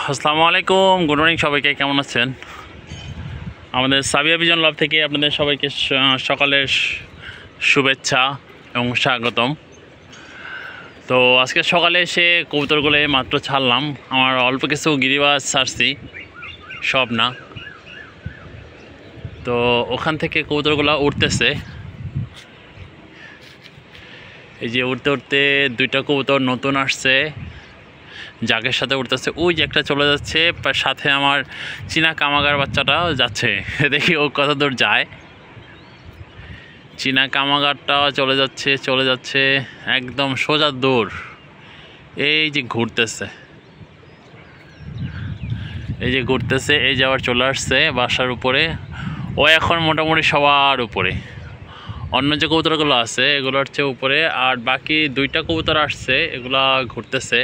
আসসালামু আলাইকুম, good morning সবাইকে। কেমন আছেন? আমাদের সাবিয়া ভিজন লাভ থেকে আপনাদের সবাইকে সকালের শুভেচ্ছা এবং স্বাগতম। তো আজকে সকালে এসে কবুতরগুলো মাত্র ছাড়লাম। আমার অল্প কিছু গিরিবাজ ছাড়ছি, সব না। তো ওখান থেকে কবুতরগুলো উঠতেছে। এই যে উঠতে উঠতে দুইটা কবুতর নতুন আসছে, জাগের সাথে উঠতেছে। ওই যে একটা চলে যাচ্ছে, সাথে আমার চীনা কামাগার বাচ্চাটাও যাচ্ছে। দেখি ও কত দূর যায়। চীনা কামাগারটা চলে যাচ্ছে একদম সোজা দূর। এই যে ঘুরতেছে, এই যে আবার চলে আসছে বাসার উপরে। ও এখন মোটামুটি সবার উপরে। অন্য যে কবুতরগুলো আছে এগুলোর চেয়ে উপরে। আর বাকি দুইটা কবুতর আসছে, এগুলা ঘুরতেছে।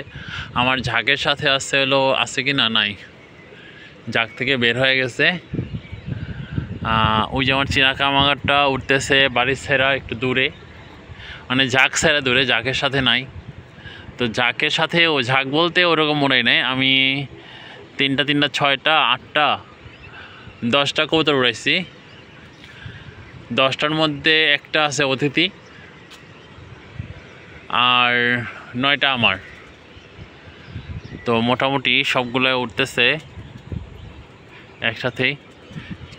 আমার ঝাঁকের সাথে আছে কি না, নাই, ঝাঁক থেকে বের হয়ে গেছে। ওই যে আমার চীনা কামাগারটা উঠতেছে বাড়ির ছেড়া একটু দূরে, মানে ঝাঁক ছেড়া দূরে, ঝাঁকের সাথে নাই। তো ঝাঁকের সাথে ও ঝাঁক বলতে ওরকম মনে নেই। আমি 3টা 6টা 8টা 10টা কবুতর উড়াইছি। 10টার মধ্যে একটা আছে অতিথি, আর 9টা আমার। তো মোটামুটি সবগুলো উঠতেছে একসাথেই।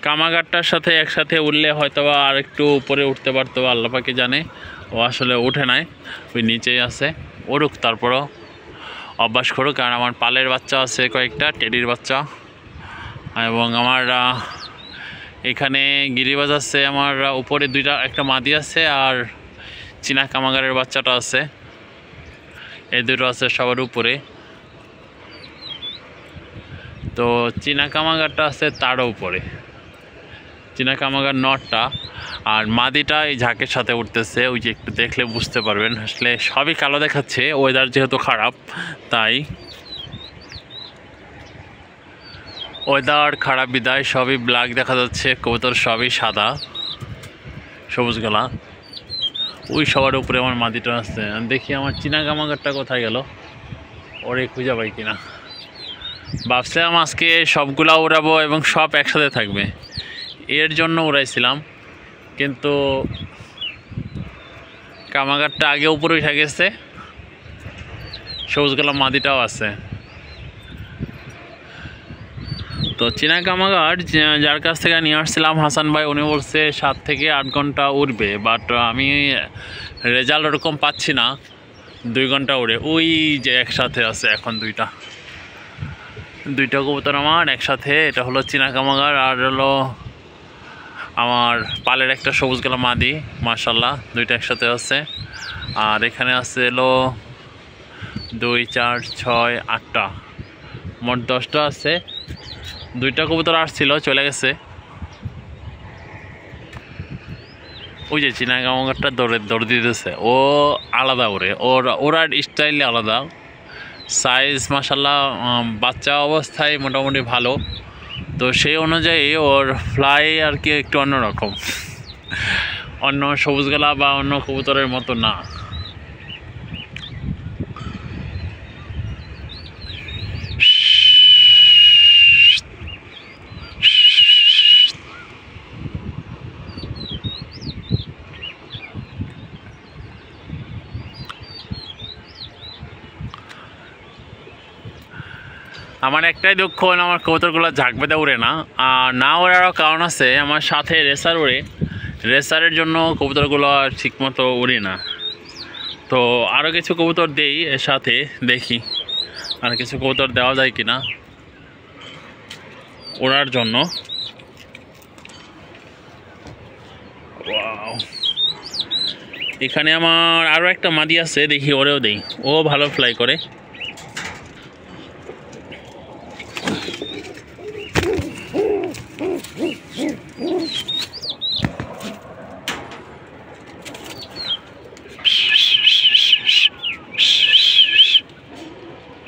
কামাগারটার সাথে একসাথে উঠলে হয়তো আর একটু উপরে উঠতে পারতো, আল্লাহ পাকে জানে। ও আসলে উঠে নাই, ওই নিচেই আছে। উড়ুক, তারপরও অভ্যাস করুক। আর আমার পালের বাচ্চা আছে কয়েকটা, টেডির বাচ্চা। এবং আমার এখানে গিরিবাজ আছে, আমার উপরে একটা মাদি আছে, আর চীনা কামাগারের বাচ্চাটা আছে। এই দুটো আছে সবার উপরে। তো চীনা কামাগারটা আছে তারও উপরে, চীনা কামাগার নটটা। আর মাদিটা এই ঝাঁকের সাথে উঠতেছে। ওই যে একটু দেখলে বুঝতে পারবেন। আসলে সবই কালো দেখাচ্ছে, ওয়েদার যেহেতু খারাপ, তাই ওয়েদার খারাপ বিদায় সবই ব্ল্যাক দেখা যাচ্ছে। কবুতর সবই সাদা সবুজ গলা। ওই সবার উপরে আমার মাদিটা আছে। দেখি আমার চীনা কামাগারটা কোথায় গেল, ওরে খুঁজে পাই কিনা। ভাবছিলাম আজকে সবগুলা উড়াবো এবং সব একসাথে থাকবে, এর জন্য উড়াইছিলাম। কিন্তু কামাগারটা আগে উপরে উঠে গেছে, সবুজ গলা মাদিটাও আছে। তো চীনা কামাগার যার কাছ থেকে নিয়ে আসছিলাম হাসান ভাই, উনি বলছে 7 থেকে 8 ঘন্টা উড়বে। বাট আমি রেজাল্ট ওরকম পাচ্ছি না। 2 ঘন্টা উড়ে। ওই যে একসাথে আছে এখন দুইটা কবুতর আমার একসাথে। এটা হলো চীনা কামাগার, আর হলো আমার পালের একটা সবুজ গলা মাদি। মাশাল্লাহ, দুইটা একসাথে আছে। আর এখানে আছে হলো 2 4 6 8টা, মোট 10টা আছে। 2টা কবুতর আসছিল, চলে গেছে। ওই যে চীনা কামাগারটা দৌড় দিতেছে। ও আলাদা ওরার স্টাইলে আলাদা। সাইজ মাশাল্লাহ, বাচ্চা অবস্থায় মোটামুটি ভালো। তো সেই অনুযায়ী ওর ফ্লাই আর কি একটু অন্যরকম, অন্য সবুজ গলা বা অন্য কবুতরের মতো না। আমার একটাই দুঃখ, আমার কবুতরগুলো ঝাঁক বেঁধে উড়ে না। আর না ওড়ারও কারণ আছে, আমার সাথে রেসার উড়ে। রেসারের জন্য কবুতরগুলো ঠিকমতো উড়ে না। তো আরও কিছু কবুতর দেই এর সাথে, দেখি আর কিছু কবুতর দেওয়া যায় কিনা ওড়ার জন্য। এখানে আমার আরও একটা মাদি আছে, দেখি ওরেও দেই। ও ভালো ফ্লাই করে।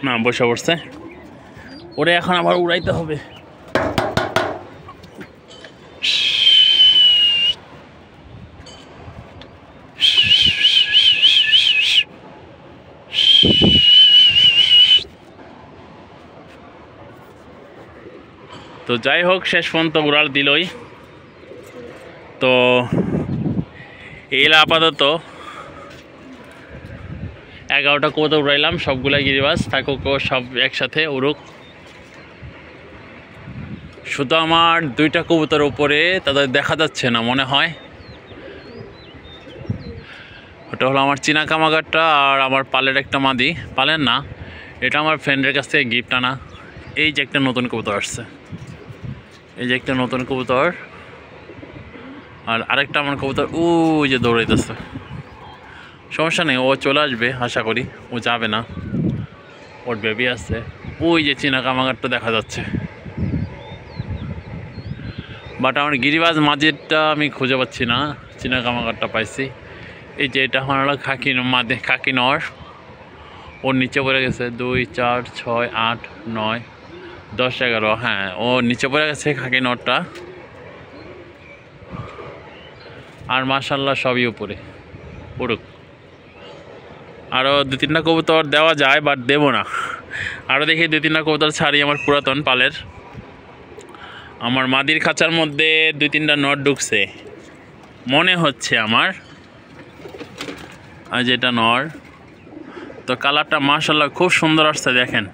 না, বসে পড়ছে। ওরে এখন আবার উড়াইতে হবে। তো যাই হোক, শেষ পর্যন্ত উড়াল দিলই। তো এইলা আপাতত 11টা কবুতর উড়াইলাম, সবগুলাই গিরিবাজ, থাকুক সব একসাথে উড়ুক। শুধু আমার 2টা কবুতর উপরে তাদের দেখা যাচ্ছে না মনে হয়, ওটা হলো আমার চীনা কামাগারটা আর আমার পালের একটা মাদি। পালের না, এটা আমার ফ্রেন্ডের কাছ থেকে গিফট আনা। এই যে একটা নতুন কবুতর আসছে, এই যে একটা নতুন কবুতর, আর আরেকটা আমার কবুতর ওই যে দৌড়াইতেছে। সমস্যা নেই, ও চলে আসবে আশা করি, ও যাবে না, ওর বেবি আছে। ওই যে চীনা কামাগারটা দেখা যাচ্ছে, বাট আমার গিরিবাজ মাঝেরটা আমি খুঁজে পাচ্ছি না, চীনা কামাগারটা পাইছি। এই যে এটা আমার হলো খাকি নর, ওর নিচে পড়ে গেছে 2 4 6 8 9 10 11, হ্যাঁ ও নিচে পড়ে গেছে খাকি নরটা। আর মাশাল্লাহ সবই উপরে উড়ুক। আরও 2-3টা কবুতর দেওয়া যায়, বাট দেবো না। আরও দেখি 2-3টা কবুতর ছাড়ি আমার পুরাতন পালের। আমার মাদির খাঁচার মধ্যে 2-3টা নট ঢুকছে মনে হচ্ছে আমার। আর যেটা নর, তো কালারটা মাশাল্লাহ খুব সুন্দর আসছে, দেখেন।